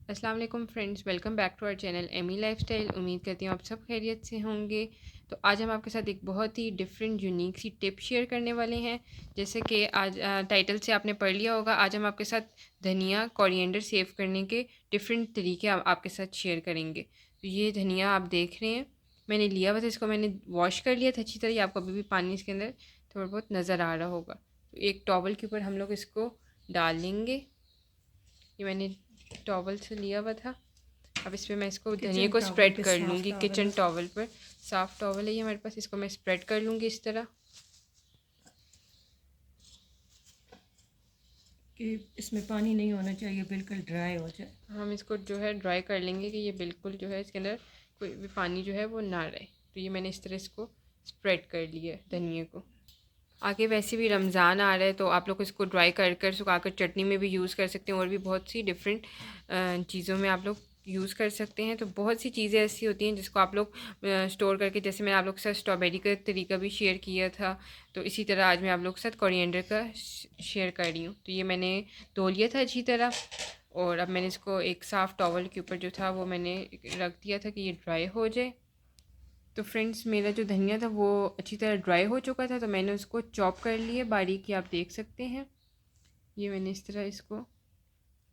अस्सलाम वालेकुम friends, welcome back to our channel Amy lifestyle. उम्मीद करती हूँ आप सब खैरियत से होंगे। तो आज हम आपके साथ एक बहुत ही डिफरेंट यूनिक सी टिप शेयर करने वाले हैं। जैसे कि आज टाइटल से आपने पढ़ लिया होगा, आज हम आपके साथ धनिया कोरिएंडर सेव करने के डिफरेंट तरीके आपके साथ शेयर करेंगे। तो ये धनिया आप देख रहे हैं, मैंने लिया हुआ था, इसको मैंने वॉश कर लिया था अच्छी तरह। आपको अभी भी पानी इसके अंदर थोड़ा बहुत नज़र आ रहा होगा। तो एक टॉवल के ऊपर हम लोग इसको डाल लेंगे। ये मैंने टॉवल से लिया हुआ था। अब इस पर मैं इसको धनिया किचन को टॉवल स्प्रेड पे कर साफ लूँगी। टॉवल किचन हो टॉवल पर साफ़ टॉवल है ये हमारे पास, इसको मैं स्प्रेड कर लूँगी इस तरह कि इसमें पानी नहीं होना चाहिए, बिल्कुल ड्राई हो जाए। हम इसको जो है ड्राई कर लेंगे कि ये बिल्कुल जो है इसके अंदर कोई भी पानी जो है वो ना रहे। तो ये मैंने इस तरह इसको स्प्रेड कर लिया है धनिया को। आगे वैसे भी रमज़ान आ रहा है, तो आप लोग इसको ड्राई कर कर सुखाकर चटनी में भी यूज़ कर सकते हैं, और भी बहुत सी डिफरेंट चीज़ों में आप लोग यूज़ कर सकते हैं। तो बहुत सी चीज़ें ऐसी होती हैं जिसको आप लोग स्टोर करके, जैसे मैंने आप लोग के साथ स्ट्रॉबेरी का तरीका भी शेयर किया था, तो इसी तरह आज मैं आप लोग के साथ कोरिएंडर का शेयर कर रही हूँ। तो ये मैंने धो लिया था अच्छी तरह, और अब मैंने इसको एक साफ़ टॉवल के ऊपर जो था वो मैंने रख दिया था कि ये ड्राई हो जाए। तो फ्रेंड्स, मेरा जो धनिया था वो अच्छी तरह ड्राई हो चुका था, तो मैंने उसको चॉप कर लिया बारीक, ये आप देख सकते हैं। ये मैंने इस तरह इसको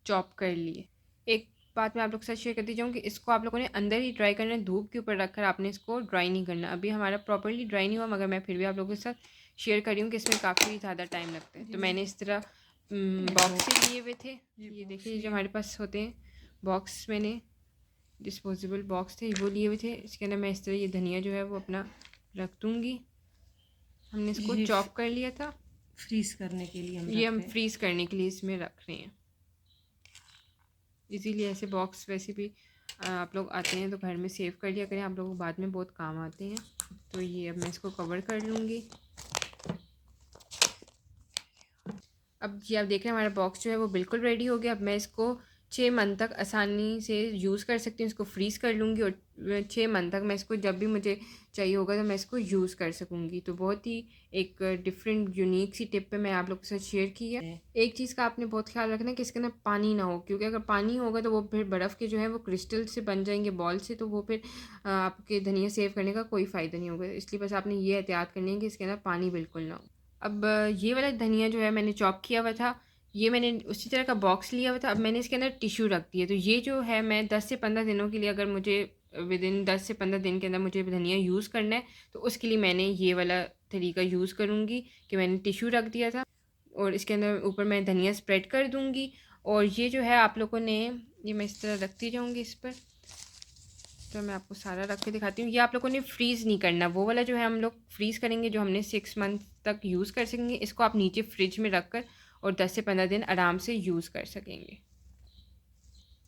चॉप कर लिए। एक बात मैं आप लोग के साथ शेयर करती जाऊँ कि इसको आप लोगों ने अंदर ही ड्राई करना है, धूप के ऊपर रखकर आपने इसको ड्राई नहीं करना। अभी हमारा प्रॉपर्ली ड्राई नहीं हुआ, मगर मैं फिर भी आप लोगों के साथ शेयर कर रही हूँ कि इसमें काफ़ी ज़्यादा टाइम लगता है। तो मैंने इस तरह बॉक्स से लिए हुए थे। ये देखिए, जो हमारे पास होते हैं बॉक्स, मैंने डिस्पोजेबल बॉक्स थे वो लिए हुए थे। इसके अंदर मैं इस तरह ये धनिया जो है वो अपना रख दूँगी। हमने इसको ये चॉप कर लिया था, फ्रीज करने के लिए हम ये रख हम रहे हैं। फ्रीज़ करने के लिए इसमें रख रहे हैं। इसीलिए ऐसे बॉक्स वैसे भी आप लोग आते हैं तो घर में सेव कर लिया करें, आप लोगों को बाद में बहुत काम आते हैं। तो ये अब मैं इसको कवर कर लूँगी। अब ये आप देख रहे हैं हमारा बॉक्स जो है वो बिल्कुल रेडी हो गया। अब मैं इसको 6 मंथ तक आसानी से यूज़ कर सकती हूँ। इसको फ्रीज़ कर लूँगी और 6 मंथ तक मैं इसको जब भी मुझे चाहिए होगा तो मैं इसको यूज़ कर सकूँगी। तो बहुत ही एक डिफरेंट यूनिक सी टिप पे मैं आप लोग के साथ शेयर की है। एक चीज़ का आपने बहुत ख्याल रखना है कि इसके अंदर पानी ना हो, क्योंकि अगर पानी होगा तो वो फिर बर्फ़ के जो है वो क्रिस्टल से बन जाएंगे, बॉल से, तो वो फिर आपके धनिया सेव करने का कोई फ़ायदा नहीं होगा। इसलिए बस आपने ये एहतियात करनी है कि इसके अंदर पानी बिल्कुल ना हो। अब ये वाला धनिया जो है मैंने चॉप किया हुआ था, ये मैंने उसी तरह का बॉक्स लिया हुआ था। अब मैंने इसके अंदर टिश्यू रख दिया। तो ये जो है मैं 10 से 15 दिनों के लिए, अगर मुझे विदिन 10 से 15 दिन के अंदर मुझे धनिया यूज़ करना है, तो उसके लिए मैंने ये वाला तरीका यूज़ करूँगी कि मैंने टिश्यू रख दिया था और इसके अंदर ऊपर मैं धनिया स्प्रेड कर दूँगी। और ये जो है आप लोगों ने, ये मैं इस तरह रखती जाऊँगी इस पर। तो मैं आपको सारा रख के दिखाती हूँ। ये आप लोगों ने फ्रीज़ नहीं करना, वो वाला जो है हम लोग फ्रीज़ करेंगे जो हमने 6 मंथ तक यूज़ कर सकेंगे। इसको आप नीचे फ्रिज में रख कर और 10 से 15 दिन आराम से यूज़ कर सकेंगे।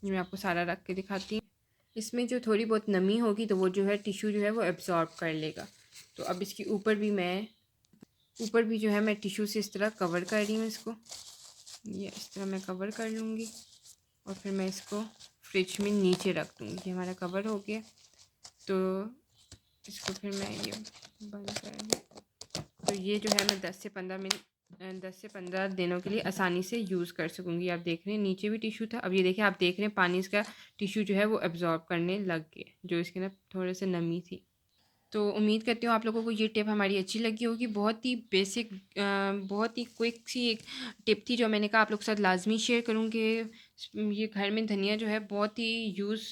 ये मैं आपको सारा रख के दिखाती हूँ। इसमें जो थोड़ी बहुत नमी होगी तो वो जो है टिश्यू जो है वो एब्ज़ॉर्ब कर लेगा। तो अब इसके ऊपर भी जो है मैं टिश्यू से इस तरह कवर कर रही हूँ इसको। ये इस तरह मैं कवर कर लूँगी और फिर मैं इसको फ्रिज में नीचे रख दूँगी। ये हमारा कवर हो गया, तो इसको फिर मैं ये बंद कर दूँ। तो ये जो है मैं 10 से 15 दिनों के लिए आसानी से यूज़ कर सकूँगी। आप देख रहे हैं नीचे भी टिश्यू था। अब ये देखिए, आप देख रहे हैं पानी इसका टिश्यू जो है वो एब्ज़ॉर्ब करने लग गया, जो इसके अंदर थोड़े से नमी थी। तो उम्मीद करती हूँ आप लोगों को ये टिप हमारी अच्छी लगी होगी। बहुत ही बेसिक, बहुत ही क्विक सी एक टिप थी जो मैंने कहा आप लोग के साथ लाजमी शेयर करूँगी। ये घर में धनिया जो है बहुत ही यूज़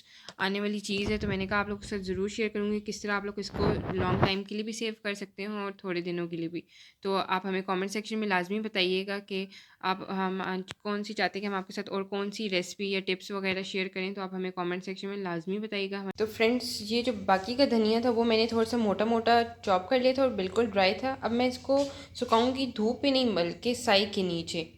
आने वाली चीज़ है, तो मैंने कहा आप लोग के साथ ज़रूर शेयर करूँगी किस तरह आप लोग इसको लॉन्ग टाइम के लिए भी सेव कर सकते हो और थोड़े दिनों के लिए भी। तो आप हमें कमेंट सेक्शन में लाजमी बताइएगा कि आप हम आज कौन सी चाहते हैं कि हम आपके साथ और कौन सी रेसिपी या टिप्स वगैरह शेयर करें, तो आप हमें कमेंट सेक्शन में लाजमी बताइएगा। तो फ्रेंड्स, ये जो बाकी का धनिया था वो मैंने थोड़ा सा मोटा मोटा चॉप कर लिया था और बिल्कुल ड्राई था। अब मैं इसको सुखाऊंगी धूप पे नहीं, बल्कि साई के नीचे।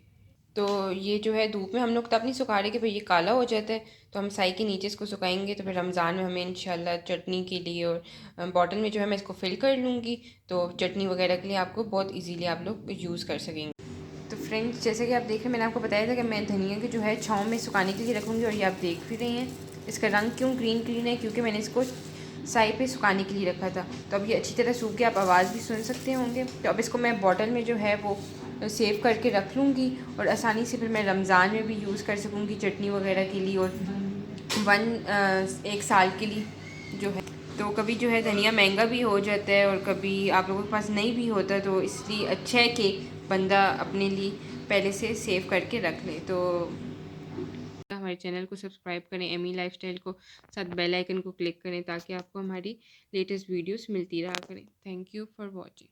तो ये जो है धूप में हम लोग तब नहीं सुखा रहे कि भाई ये काला हो जाता है, तो हम साई के नीचे इसको सुखाएंगे। तो फिर रमज़ान में हमें इंशाल्लाह चटनी के लिए, और बॉटल में जो है मैं इसको फिल कर लूँगी, तो चटनी वगैरह के लिए आपको बहुत इजीली आप लोग यूज़ कर सकेंगे। तो फ्रेंड्स, जैसे कि आप देख रहे हैं, मैंने आपको बताया था कि मैं धनिया के जो है छाँव में सुखाने के लिए रखूँगी, और ये आप देख भी रहे हैं इसका रंग क्यों ग्रीन ग्रीन है, क्योंकि मैंने इसको साई पे सुखाने के लिए रखा था। तो अब ये अच्छी तरह सूख के आप आवाज़ भी सुन सकते होंगे। तो अब इसको मैं बॉटल में जो है वो सेव करके रख लूँगी, और आसानी से फिर मैं रमज़ान में भी यूज़ कर सकूँगी चटनी वगैरह के लिए, और 1 साल के लिए जो है। तो कभी जो है धनिया महंगा भी हो जाता है और कभी आप लोगों के पास नहीं भी होता, तो इसलिए अच्छा है कि बंदा अपने लिए पहले से सेव करके रख ले। तो हमारे चैनल को सब्सक्राइब करें, एमी लाइफस्टाइल को, साथ बेल आइकन को क्लिक करें ताकि आपको हमारी लेटेस्ट वीडियोस मिलती रहा करें। Thank you for watching.